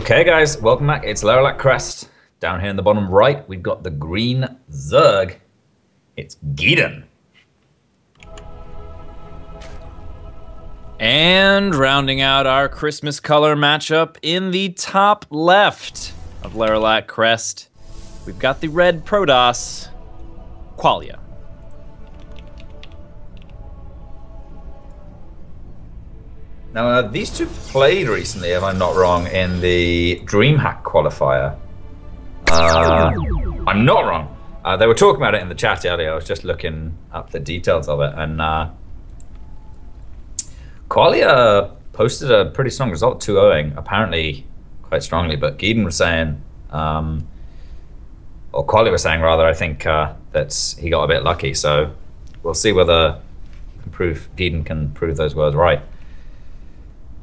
Okay, guys, welcome back. It's Lilac Crest. Down here in the bottom right, we've got the green Zerg. It's Geeden. And rounding out our Christmas color matchup in the top left of Lilac Crest, we've got the red Protoss, Qualia. Now, these two played recently, if I'm not wrong, in the DreamHack qualifier. I'm not wrong. They were talking about it in the chat earlier. I was just looking up the details of it, and Qualia posted a pretty strong result, 2-0ing, apparently quite strongly. But Geeden was saying, or Qualia was saying rather, I think that he got a bit lucky. So we'll see whether Geeden can prove those words right.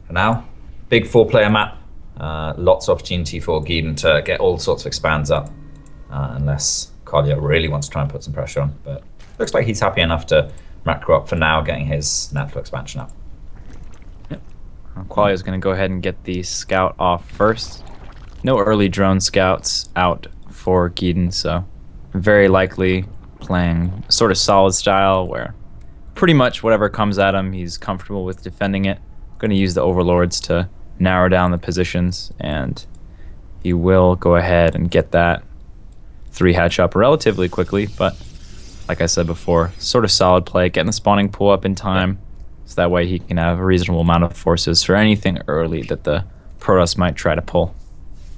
For now, big 4-player map. Lots of opportunity for Geeden to get all sorts of expands up, unless Qualia really wants to try and put some pressure on. But looks like he's happy enough to macro up for now, getting his natural expansion up. Yep. Qualia's going to go ahead and get the scout off first. No early drone scouts out for Geeden, so very likely playing sort of solid style where pretty much whatever comes at him, he's comfortable with defending it. Going to use the overlords to narrow down the positions, and he will go ahead and get that 3 hatch up relatively quickly. But like I said before, sort of solid play, getting the spawning pool up in time, so that way he can have a reasonable amount of forces for anything early that the Protoss might try to pull.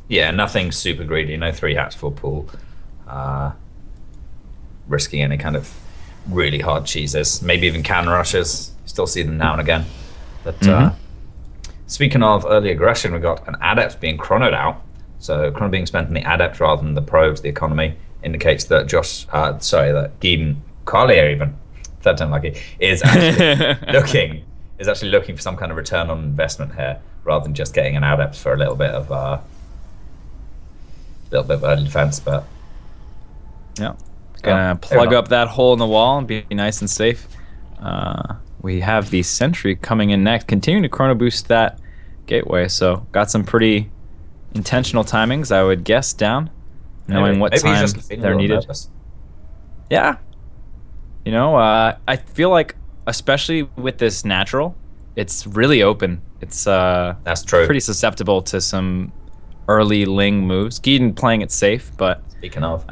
Yeah, nothing super greedy, no 3 hats for pool. Risking any kind of really hard cheeses, maybe even can rushes. Still see them now and again. But speaking of early aggression, we got an adept being chronoed out. So chrono being spent on the adept rather than the probes, the economy, indicates that that Geeden, Qualia even, third time lucky, is actually looking for some kind of return on investment here, rather than just getting an adept for a little bit of early defense. But yeah, gonna plug up that hole in the wall and be nice and safe. We have the sentry coming in next, continuing to chrono boost that gateway. So got some pretty intentional timings, I would guess, down, knowing what time they're needed. Nervous. Yeah, you know, I feel like, especially with this natural, it's really open. It's that's true. Pretty susceptible to some early Ling moves. Geeden playing it safe, but speaking of,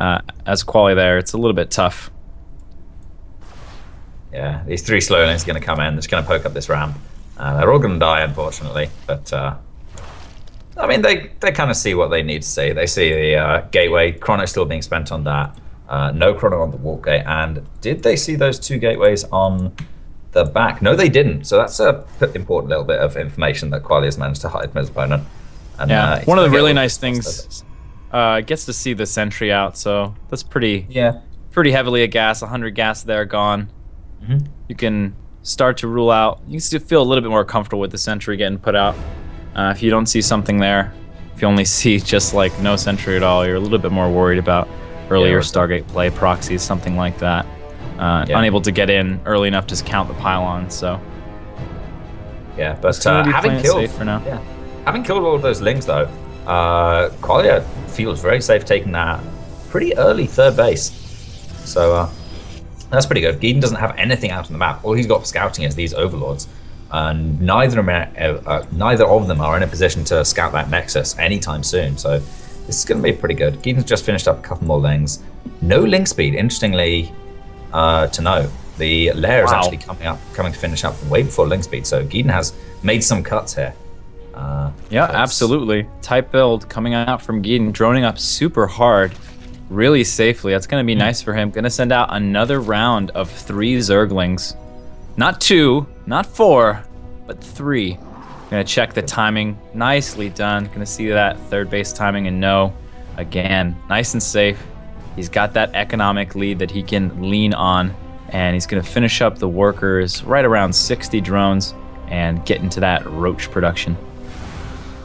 as Qualia there, it's a little bit tough. Yeah, these 3 slow lanes are going to come in. They're just going to poke up this ramp. They're all going to die, unfortunately. But, I mean, they kind of see what they need to see. They see the gateway, chrono still being spent on that. No chrono on the warp gate. And did they see those 2 gateways on the back? No, they didn't. So that's a important little bit of information that Qualia's managed to hide from his opponent. And, yeah, one of the really nice things, gets to see the sentry out. So that's pretty heavily a gas. 100 gas there gone. You can start to rule out. You can feel a little bit more comfortable with the sentry getting put out. If you don't see something there, if you only see just like no sentry at all, you're a little bit more worried about earlier Stargate play, proxies, something like that. Unable to get in early enough to count the pylons. So yeah, but having killed all of those Lings though, Qualia feels very safe taking that pretty early 3rd base. So that's pretty good. Geeden doesn't have anything out on the map. All he's got for scouting is these overlords, and neither of them are in a position to scout that nexus anytime soon. So this is going to be pretty good. Geeden's just finished up a couple more Lings. No Ling speed, interestingly to know. The lair is actually coming to finish up way before Ling speed. So Geeden has made some cuts here. Yeah, absolutely. Type build coming out from Geeden, droning up super hard. Really safely. That's going to be nice for him. Going to send out another round of 3 Zerglings. Not 2, not 4, but 3. Going to check the timing. Nicely done. Going to see that 3rd base timing and no. Again, nice and safe. He's got that economic lead that he can lean on, and he's going to finish up the workers right around 60 drones and get into that roach production.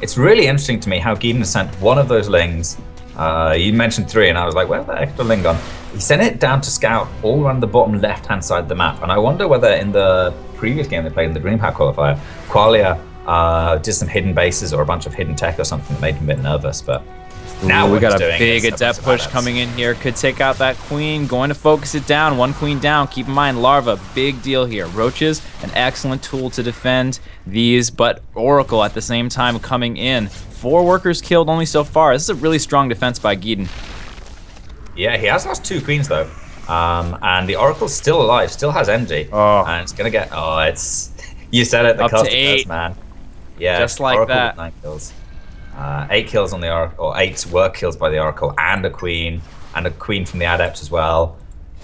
It's really interesting to me how Geeden has sent one of those Lings. You mentioned 3, and I was like, where's that extra Ling gone? He sent it down to scout all around the bottom left-hand side of the map, and I wonder whether in the previous game they played in the DreamHack qualifier, Qualia Did some hidden bases or a bunch of hidden tech or something that made him a bit nervous, but now we got a big adept push coming in here. Could take out that queen. Going to focus it down. One queen down. Keep in mind, larva, big deal here. Roaches, an excellent tool to defend these, but Oracle at the same time coming in. 4 workers killed only so far. This is a really strong defense by Geeden. Yeah, he has lost 2 queens though. And the Oracle's still alive, still has energy. Oh. And it's gonna get, it's, you said it, the cost of this, man. Yeah, just like Oracle that. With 9 kills. 8 kills on the Oracle, or 8 work kills by the Oracle, and a queen from the Adept as well.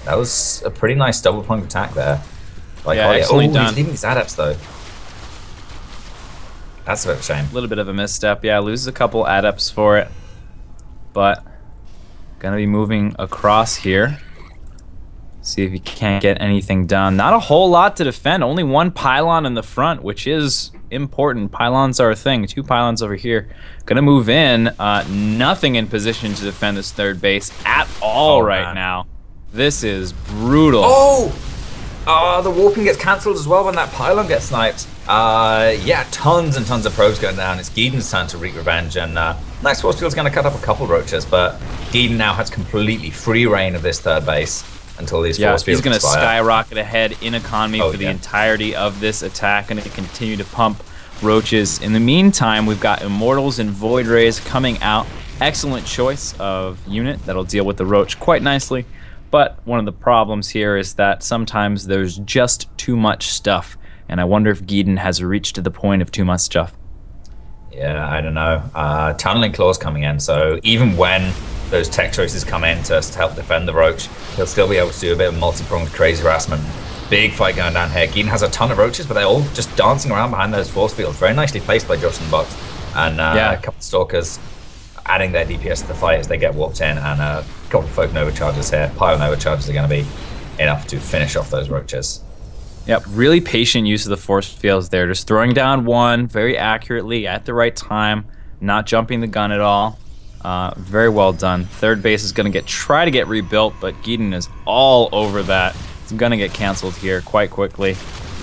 That was a pretty nice double point attack there. Like, yeah, excellently done. He's leaving these Adepts though. That's a bit of a shame. A little bit of a misstep, yeah. Loses a couple Adepts for it, but gonna be moving across here. See if he can't get anything done. Not a whole lot to defend. Only 1 pylon in the front, which is important. Pylons are a thing. 2 pylons over here. Gonna move in. Nothing in position to defend this 3rd base at all right now. This is brutal. The warping gets cancelled as well when that pylon gets sniped. Yeah, tons and tons of probes going down. It's Geeden's turn to wreak revenge, and Nice Force Field's gonna cut up a couple roaches, but Geeden now has completely free reign of this 3rd base until these force fields he's going to expire. skyrocket ahead in economy for the entirety of this attack, and to continue to pump roaches. In the meantime, we've got Immortals and Void Rays coming out. Excellent choice of unit that'll deal with the roach quite nicely, but one of the problems here is that sometimes there's just too much stuff, and I wonder if Geeden has reached to the point of too much stuff. Yeah, I don't know. Tunneling Claw's coming in, so even when those tech choices come in to help defend the roach, he'll still be able to do a bit of multi-pronged crazy harassment. Big fight going down here. Geeden has a ton of roaches, but they're all just dancing around behind those force fields. Very nicely placed by Josh and Box. And a couple of Stalkers adding their DPS to the fight as they get warped in, and a couple of Folk Nova charges here. Pile Nova charges are going to be enough to finish off those roaches. Yep, really patient use of the force fields there. Just throwing down 1 very accurately at the right time, not jumping the gun at all. Very well done. 3rd base is going to try to get rebuilt, but Geeden is all over that. It's going to get canceled here quite quickly.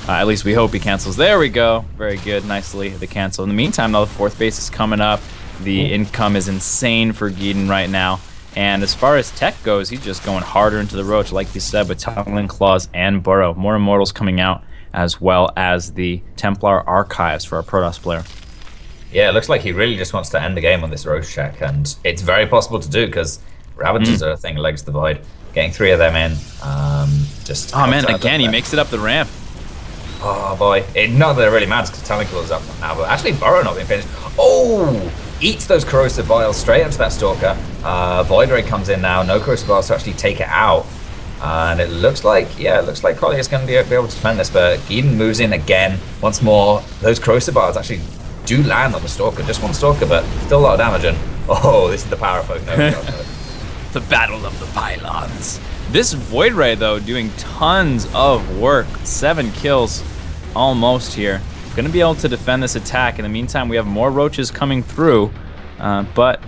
At least we hope he cancels. There we go. Very good. Nicely the cancel. In the meantime, though, the 4th base is coming up. The income is insane for Geeden right now. And as far as tech goes, he's just going harder into the roach, like you said, with Tunneling Claws and Burrow. More Immortals coming out, as well as the Templar Archives for our Protoss player. Yeah, it looks like he really just wants to end the game on this roach check, and it's very possible to do because Ravagers are a thing, Legs of the Void. Getting 3 of them in, just... Oh man, again, he makes it up the ramp. Oh boy. Not that it really matters because Tunneling Claw's up now, but actually Burrow not being finished. Oh! Eats those Corrosive Vials straight into that Stalker. Void Ray comes in now, no Corrosive Vials to actually take it out. And it looks like, Qualia is going to be able to defend this, but Geeden moves in again. Once more, those Corrosive Vials actually do land on the Stalker. Just 1 Stalker, but still a lot of damage. And, this is the power of Folk Nova. The battle of the pylons. This Void Ray, though, doing tons of work. 7 kills almost here. Going to be able to defend this attack. In the meantime, we have more roaches coming through, but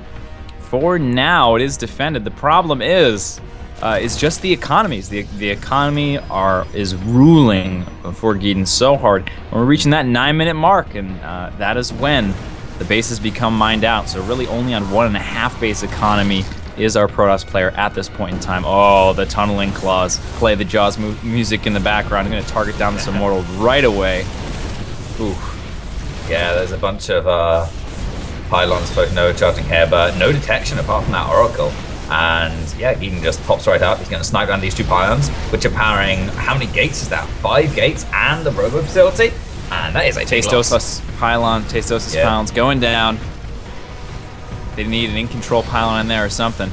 for now it is defended. The problem is just the economies. The economy is ruling for Geeden so hard. And we're reaching that 9-minute mark, and that is when the bases become mined out. So really only on 1.5 base economy is our Protoss player at this point in time. Oh, the Tunneling Claws. Play the Jaws music in the background. I'm going to target down this Immortal right away. Ooh. Yeah, there's a bunch of pylons, Folk Nova charging here, but no detection apart from that Oracle. And yeah, Geeden just pops right up. He's going to snipe down these 2 pylons, which are powering, how many gates is that? 5 gates and the robo facility? And that is a Tastosis pylon, pylons going down. They need an in-control pylon in there or something.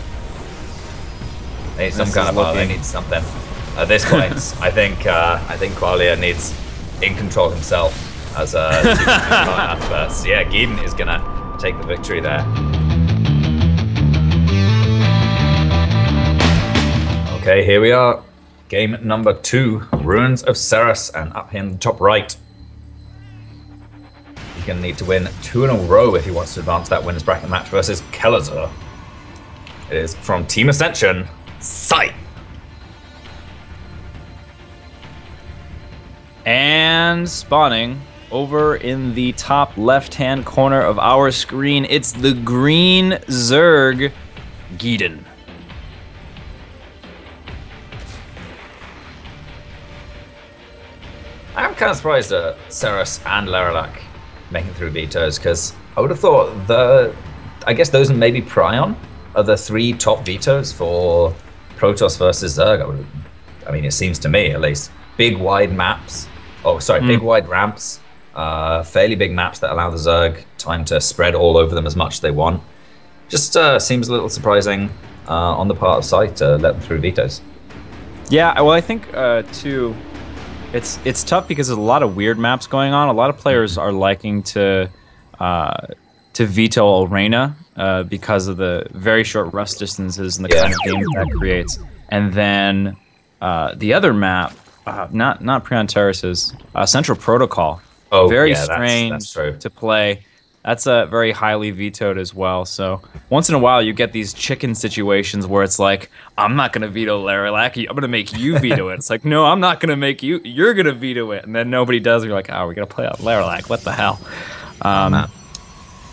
They need some kind of pylon, they need something. At this point, I think Qualia needs in-control himself as a but yeah, Geeden is going to take the victory there. Okay, here we are. Game number 2, Ruins of Ceres, and up here in the top right. He's going to need to win 2 in a row if he wants to advance that winners bracket match versus Kelazur. It is from Team Ascension, Sight. And spawning over in the top left-hand corner of our screen, it's the green Zerg, Geeden. I'm kind of surprised at Ceres and Leralac making through vetoes, because I would have thought I guess those and maybe Prion are the 3 top vetoes for Protoss versus Zerg. I mean, it seems to me at least. Big wide maps. Oh, sorry, big wide ramps. Fairly big maps that allow the Zerg time to spread all over them as much as they want. Just seems a little surprising on the part of Scythe to let them through vetoes. Yeah, well, I think too, it's tough because there's a lot of weird maps going on. A lot of players are liking to veto Arena because of the very short rest distances and the kind of game that creates. And then the other map, not Prion Terraces, Central Protocol. Oh, very yeah, strange that's to play. That's very highly vetoed as well. So once in a while, you get these chicken situations where it's like, I'm not going to veto Leralac. I'm going to make you veto it. It's like, no, I'm not going to make you. You're going to veto it. And then nobody does. And you're like, oh, we're going to play out Leralac. What the hell?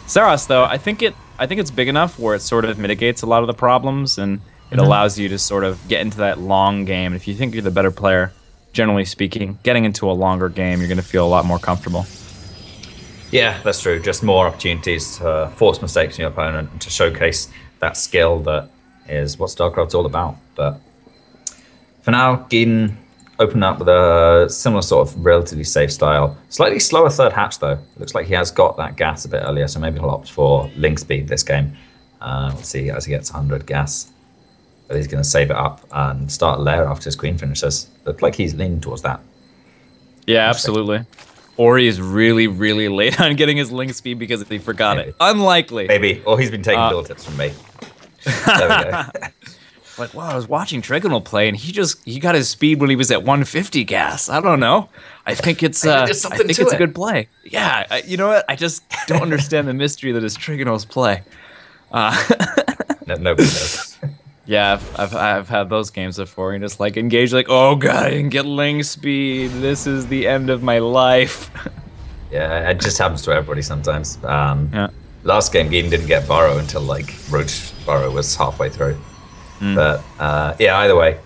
Saros, though, I think it's big enough where it sort of mitigates a lot of the problems, and it allows you to sort of get into that long game. And if you think you're the better player, generally speaking, getting into a longer game, you're going to feel a lot more comfortable. Yeah, that's true. Just more opportunities to force mistakes in your opponent and to showcase that skill that is what StarCraft's all about. But for now, Geeden opened up with a similar sort of relatively safe style. Slightly slower third hatch, though. Looks like he has got that gas a bit earlier, so maybe he'll opt for link speed this game. We'll see as he gets 100 gas. But he's going to save it up and start a lair after his queen finishes. Looks like he's leaning towards that. Yeah, absolutely. Or he's really, really late on getting his link speed because he forgot it. Unlikely. Maybe. Or he's been taking build tips from me. There we go. Like, wow, I was watching Trigonal play, and he got his speed when he was at 150 gas. I don't know. I think it's a good play. Yeah, you know what? I just don't understand the mystery that is Trigonal's play. Nobody knows. Yeah, I've had those games before. You just like engage, like, oh god, I didn't get link speed. This is the end of my life. Yeah, it just happens to everybody sometimes. Last game, Geeden didn't get Burrow until like Roach Burrow was halfway through. But yeah, either way,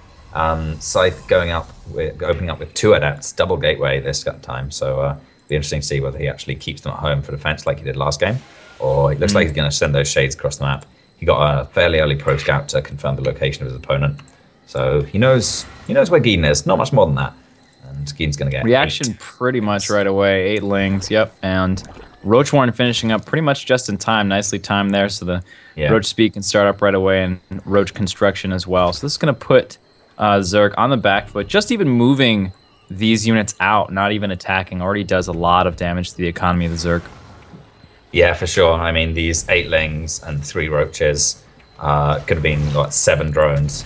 Scythe opening up with 2 adepts, double gateway this time. So it'll be interesting to see whether he actually keeps them at home for defense like he did last game, or it looks like he's going to send those shades across the map. He got a fairly early pro scout to confirm the location of his opponent, so he knows where Geeden is. Not much more than that, and Geeden's going to get reaction 8. Pretty much right away. 8 lings, yep, and Roach Warren finishing up pretty much just in time. Nicely timed there, so the Roach speed can start up right away, and Roach construction as well. So this is going to put Zerg on the back foot. Just even moving these units out, not even attacking, already does a lot of damage to the economy of the Zerg. Yeah, for sure. I mean, these 8 lings and 3 roaches could have been, what, 7 drones.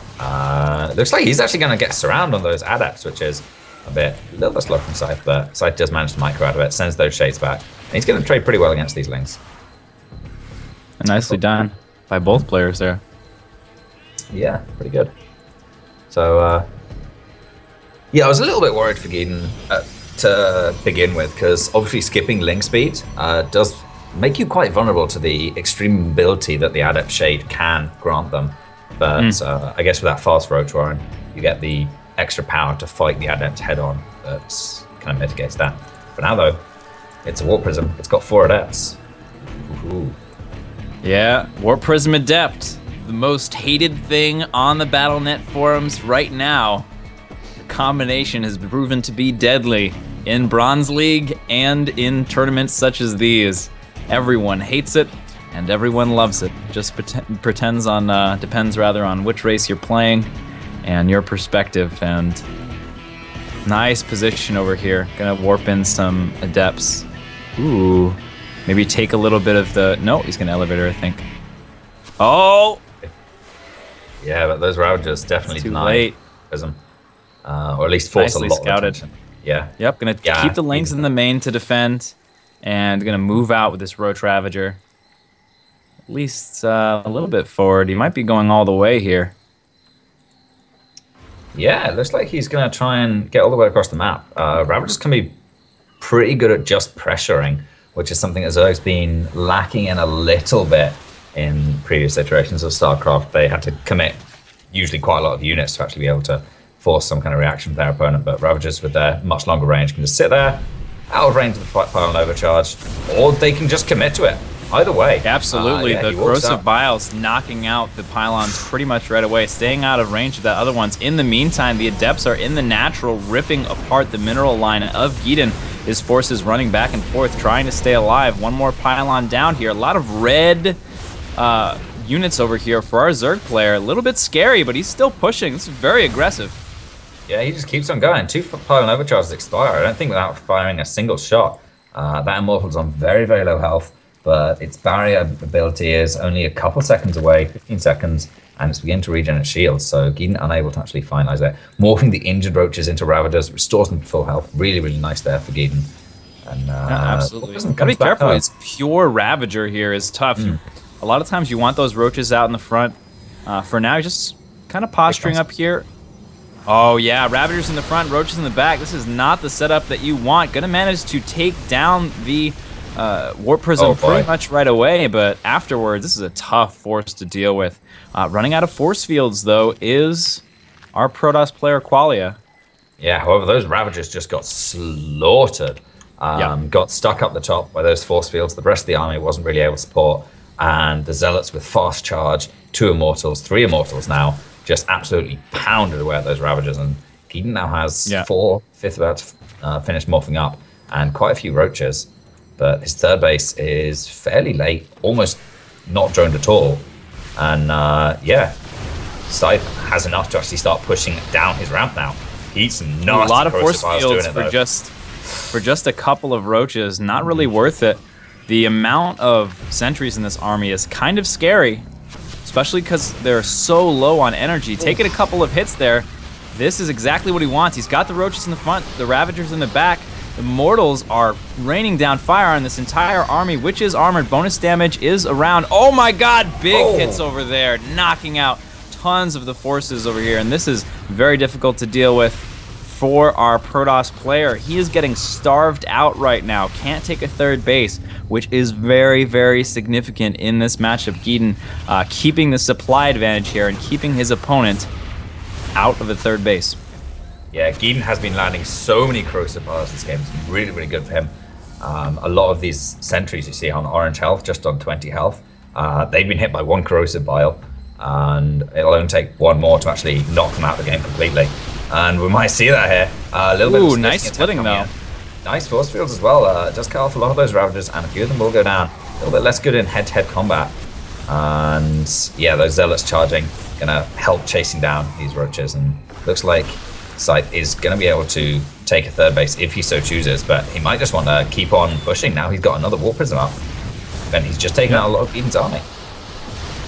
Looks like he's actually going to get surround on those adepts, which is a little bit slow from Scythe, but Scythe does manage to micro out of it, sends those shades back. And he's going to trade pretty well against these lings. Nicely done by both players there. Yeah, pretty good. So, yeah, I was a little bit worried for Geeden to begin with, because obviously skipping link speed does make you quite vulnerable to the extreme mobility that the Adept Shade can grant them. But I guess with that fast Roach Warren, you get the extra power to fight the Adept head on. That kind of mitigates that. For now, though, it's a Warp Prism. It's got 4 Adepts. Ooh. Yeah, Warp Prism Adept. The most hated thing on the BattleNet forums right now. The combination has proven to be deadly in Bronze League and in tournaments such as these. Everyone hates it, and everyone loves it. Just depends rather on which race you're playing and your perspective. And nice position over here. Gonna warp in some adepts. Ooh, maybe take a little bit of the. No, he's gonna elevator, I think. Oh. Yeah, but those Rougers definitely deny Prism, or at least force nicely a lot scouted. of attention. Yeah. Yep. Gonna keep the links in the main to defend. And gonna move out with this Roach Ravager. At least a little bit forward. He might be going all the way here. Yeah, it looks like he's gonna try and get all the way across the map. Ravager's can be pretty good at just pressuring, which is something that's always been lacking in a little bit in previous iterations of StarCraft. They had to commit usually quite a lot of units to actually be able to force some kind of reaction from their opponent, but Ravagers with their much longer range can just sit there, out of range of the pylon overcharge, or they can just commit to it. Either way. Absolutely. The Corrosive Biles knocking out the pylons pretty much right away, staying out of range of that other ones. In the meantime, the Adepts are in the natural, ripping apart the mineral line of Geeden. His forces running back and forth, trying to stay alive. One more pylon down here. A lot of red units over here for our Zerg player. A little bit scary, but he's still pushing. This is very aggressive. Yeah, he just keeps on going. 2 pylon overcharges expire. I don't think without firing a single shot. That Immortal's on very, very low health, but its barrier ability is only a couple seconds away, 15 seconds, and it's beginning to regen its shields, so Geeden unable to actually finalize that. Morphing the injured roaches into Ravagers, restores them to full health. Really, really nice there for Geeden. And, yeah, absolutely. Gotta be careful. It's pure Ravager here is tough. A lot of times you want those roaches out in the front. For now, just kind of posturing up here. Oh yeah, Ravagers in the front, roaches in the back. This is not the setup that you want. Gonna manage to take down the Warp Prism pretty much right away, but afterwards, this is a tough force to deal with. Running out of force fields, though, is our Protoss player Qualia. Yeah, however, those Ravagers just got slaughtered. Got stuck up the top by those force fields. The rest of the army wasn't really able to support. And the Zealots with fast charge, 2 Immortals, 3 Immortals now, just absolutely pounded away at those Ravagers. And Geeden now has 4, 5th about to finish morphing up, and quite a few roaches. But his third base is fairly late, almost not droned at all. And yeah, Scythe has enough to actually start pushing down his ramp now. He's nasty. A lot of force fields for just a couple of roaches, not really worth it. The amount of sentries in this army is kind of scary, especially because they're so low on energy. Taking a couple of hits there, this is exactly what he wants. He's got the roaches in the front, the Ravagers in the back. The Mortals are raining down fire on this entire army, which is armored. Bonus damage is around. Oh my god, big hits over there, knocking out tons of the forces over here. And this is very difficult to deal with for our Protoss player. He is getting starved out right now. Can't take a third base, which is very, very significant in this matchup. Geeden keeping the supply advantage here and keeping his opponent out of the third base. Yeah, Geeden has been landing so many Corrosive Biles this game. It's been really, really good for him. A lot of these sentries you see on orange health, just on 20 health, they've been hit by 1 Corrosive Bile, and it'll only take 1 more to actually knock them out of the game completely. And we might see that here. A little bit of nice splitting though. Nice force fields as well. Just cut off a lot of those Ravagers, and a few of them will go down. A little bit less good in head-to-head combat. And yeah, those Zealots charging, gonna help chasing down these roaches, and looks like Scythe is going to be able to take a third base if he so chooses, but he might just want to keep on pushing. Now he's got another Warp Prism up, and he's just taken out a lot of Geeden's army.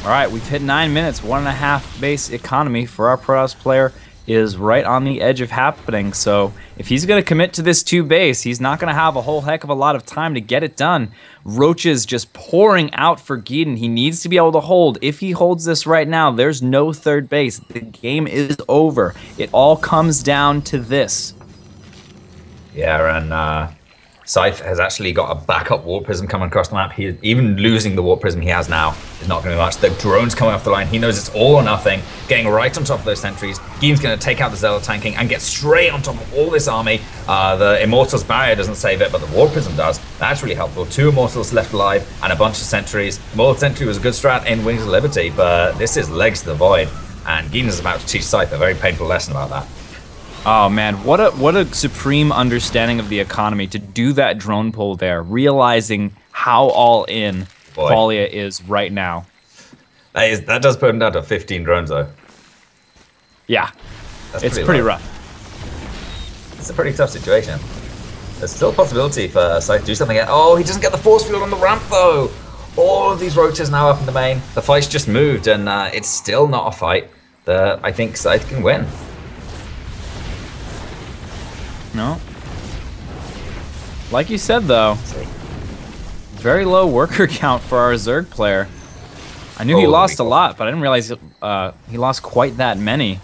All right, we've hit 9 minutes. 1.5 base economy for our Protoss player is right on the edge of happening. So if he's going to commit to this 2 base, he's not going to have a whole heck of a lot of time to get it done. Roaches just pouring out for Geeden. He needs to be able to hold. If he holds this right now, there's no third base. The game is over. It all comes down to this. Yeah, and Scythe has actually got a backup Warp Prism coming across the map. Even losing the Warp Prism he has now is not going to be much. The drones coming off the line, he knows it's all or nothing. Getting right on top of those sentries. Geeden's going to take out the Zealot tanking and get straight on top of all this army. The Immortals barrier doesn't save it, but the Warp Prism does. That's really helpful. 2 Immortals left alive and a bunch of sentries. Immortal Sentry was a good strat in Wings of Liberty, but this is Legs to the Void. And Geeden is about to teach Scythe a very painful lesson about that. Oh man, what a supreme understanding of the economy to do that drone pull there, realizing how all in Qualia is right now. That does put him down to 15 drones though. Yeah, it's pretty rough. It's a pretty tough situation. There's still a possibility for Scythe to do something. Oh, he doesn't get the force field on the ramp though. All of these roaches now up in the main. The fight's just moved, and it's still not a fight that I think Scythe can win. No. Like you said, though, very low worker count for our Zerg player. I knew he lost a lot, but I didn't realize he lost quite that many.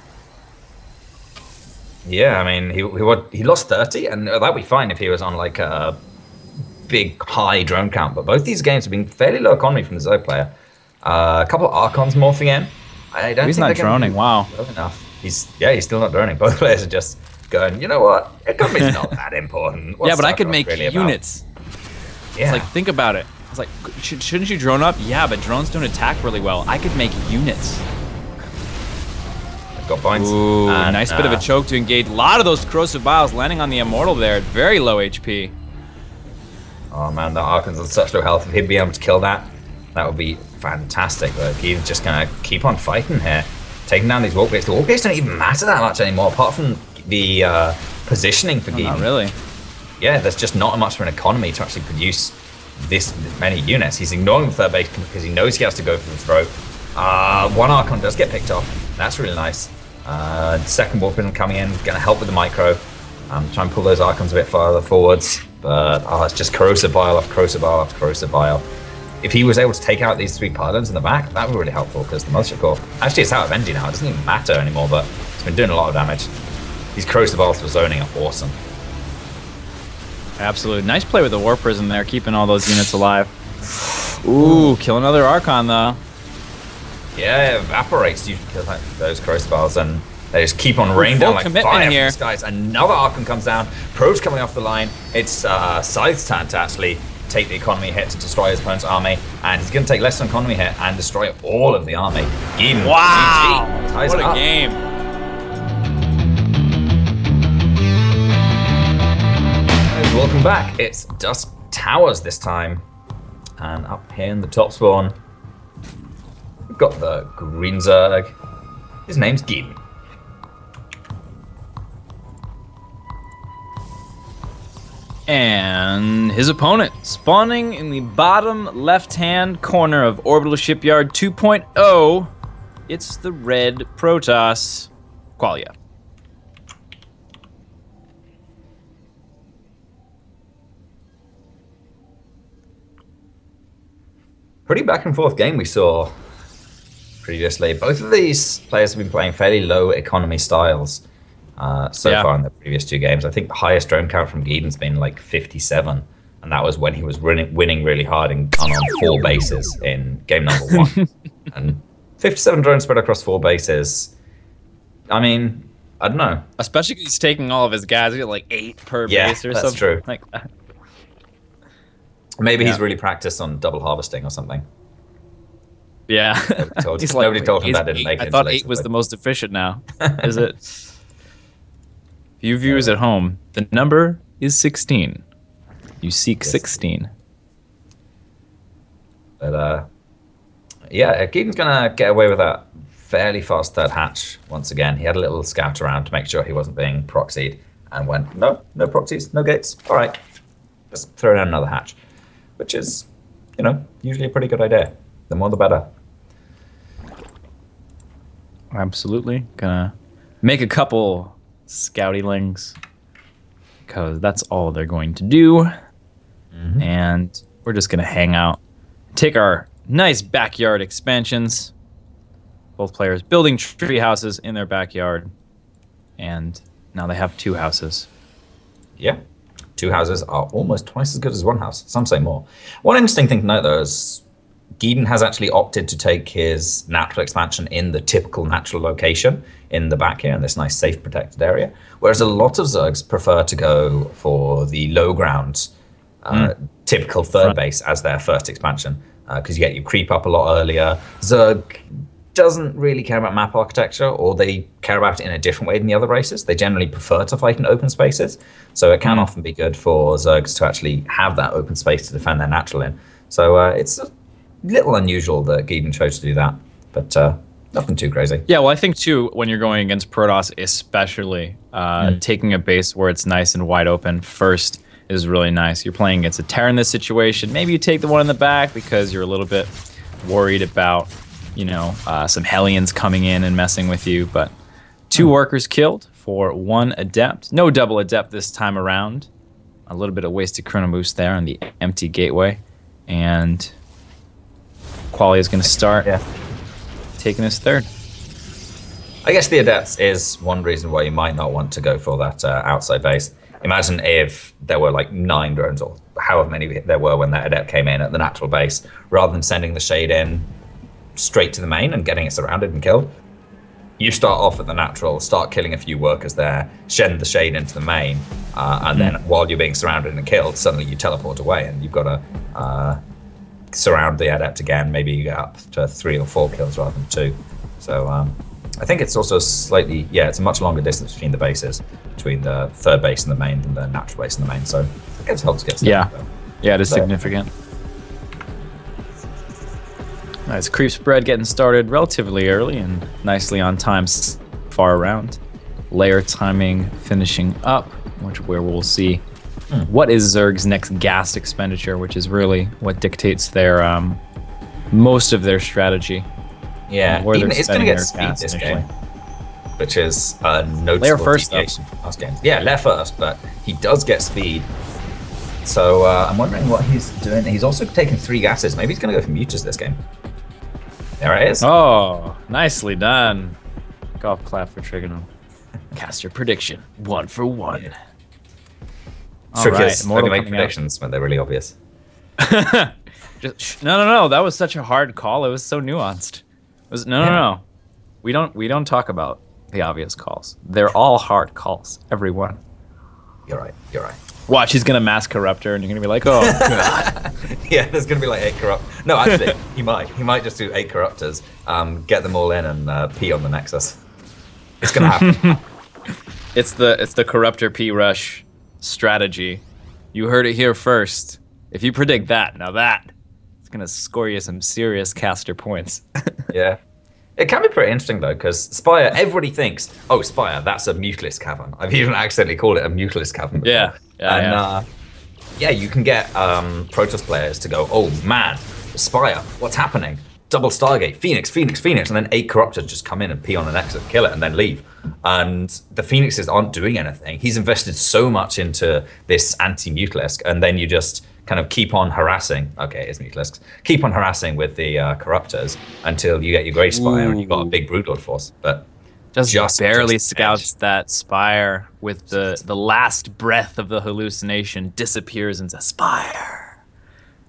Yeah, I mean, he lost 30, and that'd be fine if he was on like a big high drone count. But both these games have been fairly low economy from the Zerg player. A couple of Archons morphing in. I don't He's think not droning. Wow. Low enough. He's still not droning. Both players are just going, you know what? Economy's not that important. Yeah, but I could make really units. Yeah. It's like, think about it. It's like, shouldn't you drone up? Yeah, but drones don't attack really well. I could make units. I've got points. Ooh, and, nice bit of a choke to engage. A lot of those corrosive vials landing on the Immortal there at very low HP. Oh man, the Archon's on such low health. If he'd be able to kill that, that would be fantastic. But he's just gonna keep on fighting here, taking down these walk gates. The walk gates don't even matter that much anymore, apart from the positioning for Geeden. Not really. Yeah, there's just not much of an economy to actually produce this many units. He's ignoring the third base because he knows he has to go for the throat. One Archon does get picked off. That's really nice. Second warp prism coming in, going to help with the micro. Try and pull those Archons a bit farther forwards. But it's just corrosive vial after corrosive vial after corrosive vial. If he was able to take out these 3 pylons in the back, that would be really helpful because the Mothership Core, actually it's out of energy now. It doesn't even matter anymore, but it's been doing a lot of damage. These corrosive vials for zoning are awesome. Absolutely. Nice play with the Warp Prism there, keeping all those units alive. Ooh, kill another Archon though. Yeah, it evaporates. You kill those corrosive vials and they just keep on raining down like fire from the skies. Another Archon comes down. Probe's coming off the line. It's Scythe's turn to actually take the economy hit to destroy his opponent's army, and he's going to take less than economy hit and destroy all of the army. Geeden, wow! GG, what a game! Welcome back. It's Dusk Towers this time, and up here in the top spawn, we've got the Green Zerg. His name's Geeden. And his opponent, spawning in the bottom left-hand corner of Orbital Shipyard 2.0, it's the red Protoss, Qualia. Pretty back and forth game we saw previously. Both of these players have been playing fairly low economy styles. So far in the previous 2 games. I think the highest drone count from Geeden's been like 57, and that was when he was winning really hard and on 4 bases in game number 1. And 57 drones spread across 4 bases. I mean, I don't know. Especially because he's taking all of his guys. He's got like 8 per base or something. That's true. Like that. Maybe he's really practiced on double harvesting or something. Yeah. Nobody told him that didn't make it. I thought 8 was the most efficient now. Is it? You viewers at home, the number is 16. You seek 16. But yeah, Geeden's gonna get away with that fairly fast third hatch once again. He had a little scout around to make sure he wasn't being proxied, and went, no proxies, no gates. All right, just throw down another hatch, which is, you know, usually a pretty good idea. The more the better. Absolutely. Gonna make a couple Scoutylings, because that's all they're going to do. And we're just gonna hang out, take our nice backyard expansions, both players building tree houses in their backyard, and now they have 2 houses. Yeah, 2 houses are almost twice as good as 1 house. Some say more. One interesting thing to note though is Geeden has actually opted to take his natural expansion in the typical natural location in the back here, in this nice safe protected area, whereas a lot of Zergs prefer to go for the low ground, typical third base as their first expansion, because you get your creep up a lot earlier. Zerg doesn't really care about map architecture, or they care about it in a different way than the other races. They generally prefer to fight in open spaces, so it can often be good for Zergs to actually have that open space to defend their natural in. So it's a little unusual that Geeden chose to do that, but nothing too crazy. Yeah, well, I think too, when you're going against Protoss, especially, taking a base where it's nice and wide open first is really nice. You're playing against a Terran in this situation. Maybe you take the one in the back because you're a little bit worried about, you know, some Hellions coming in and messing with you. But 2 workers killed for 1 adept. No double adept this time around. A little bit of wasted chrono boost there on the empty gateway. And Qualia is going to start taking his third. I guess the Adepts is one reason why you might not want to go for that outside base. Imagine if there were like 9 drones or however many there were when that Adept came in at the natural base, rather than sending the Shade in straight to the main and getting it surrounded and killed. You start off at the natural, start killing a few workers there, send the Shade into the main, and then while you're being surrounded and killed, suddenly you teleport away and you've got to surround the Adept again. Maybe you get up to 3 or 4 kills rather than 2. So I think it's also slightly, it's a much longer distance between the bases, between the third base and the main than the natural base and the main. So I guess it helps get started. Yeah, it is significant. Nice creep spread getting started relatively early and nicely on time far around. Layer timing finishing up, where we'll see what is Zerg's next gas expenditure, which is really what dictates their most of their strategy. Yeah, Geeden is going to get speed this game, which is a noticeable deviation from last game. Yeah, layer first, but he does get speed. So I'm wondering what he's doing. He's also taken 3 gases. Maybe he's going to go for mutas this game. There it is. Oh, nicely done. Golf clap for Trigonal. Caster prediction, 1 for 1. Yeah. Tricky is to make predictions when they're really obvious. No. That was such a hard call. It was so nuanced. No. We don't talk about the obvious calls. They're all hard calls. Every one. You're right. Watch, he's gonna mass Corruptor, and you're gonna be like, oh god. Yeah, there's gonna be like 8 corrupt. No, actually, he might just do 8 corruptors, get them all in, and pee on the Nexus. It's gonna happen. It's the Corruptor P rush strategy. You heard it here first. If you predict that, now it's gonna score you some serious caster points. Yeah. It can be pretty interesting though, because Spire, everybody thinks, oh, Spire, that's a mutalist cavern. I've even accidentally called it a mutalist cavern before. Yeah, you can get Protoss players to go, oh man, Spire, what's happening? Double Stargate, Phoenix, and then 8 Corruptors just come in and pee on the Nexus, kill it, and then leave. And the Phoenixes aren't doing anything. He's invested so much into this anti-Mutalisk, and then you just kind of keep on harassing. Okay, it's Mutalisks. Keep on harassing with the Corruptors until you get your Grey Spire and you've got a big Broodlord force. But just barely scouts that Spire with the last breath of the hallucination, disappears into Spire.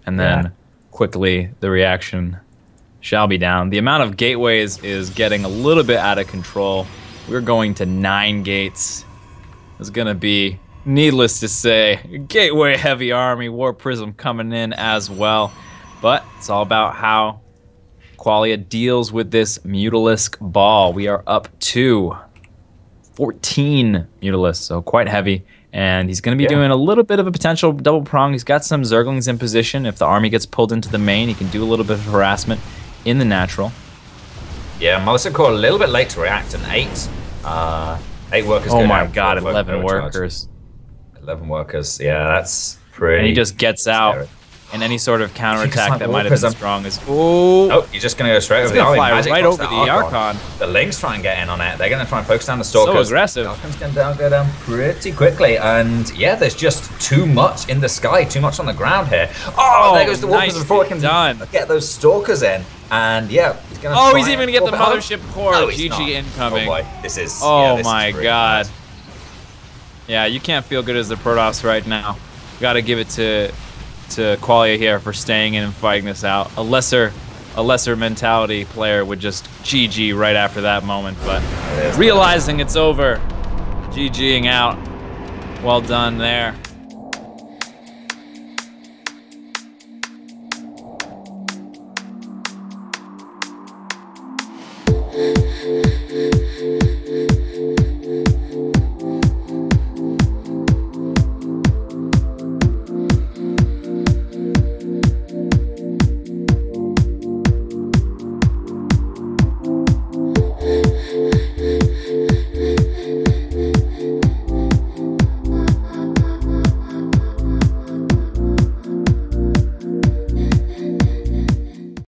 And then quickly the reaction shall be down. The amount of gateways is getting a little bit out of control. We're going to 9 gates. It's gonna be, needless to say, gateway heavy army, War Prism coming in as well. But it's all about how Qualia deals with this Mutalisk ball. We are up to 14 Mutalisks, so quite heavy. And he's going to be doing a little bit of a potential double prong. He's got some Zerglings in position. If the army gets pulled into the main, he can do a little bit of harassment in the natural. Yeah, Melissa called a little bit late to react, and 8 workers. Oh my god, 11 workers. 11 workers, yeah, that's pretty. And he just gets out. And any sort of counterattack that might have been strong is... Oh, you're just going to go straight over the Army. Fly right over the Archon. The Lynx try and get in on it. They're going to try and focus down the Stalkers. So aggressive. The Archon's going to go down pretty quickly. And yeah, there's just too much in the sky, too much on the ground here. Oh, there goes the Walkers before it can get those Stalkers in. And yeah, he's going to he's even going to get the Mothership Core. No, GG incoming. Oh boy, this is... Oh my god. Yeah, you can't feel good as the Protoss right now. Got to give it to Qualia here for staying in and fighting this out. A lesser mentality player would just GG right after that moment, but realizing it's over, GGing out. Well done there.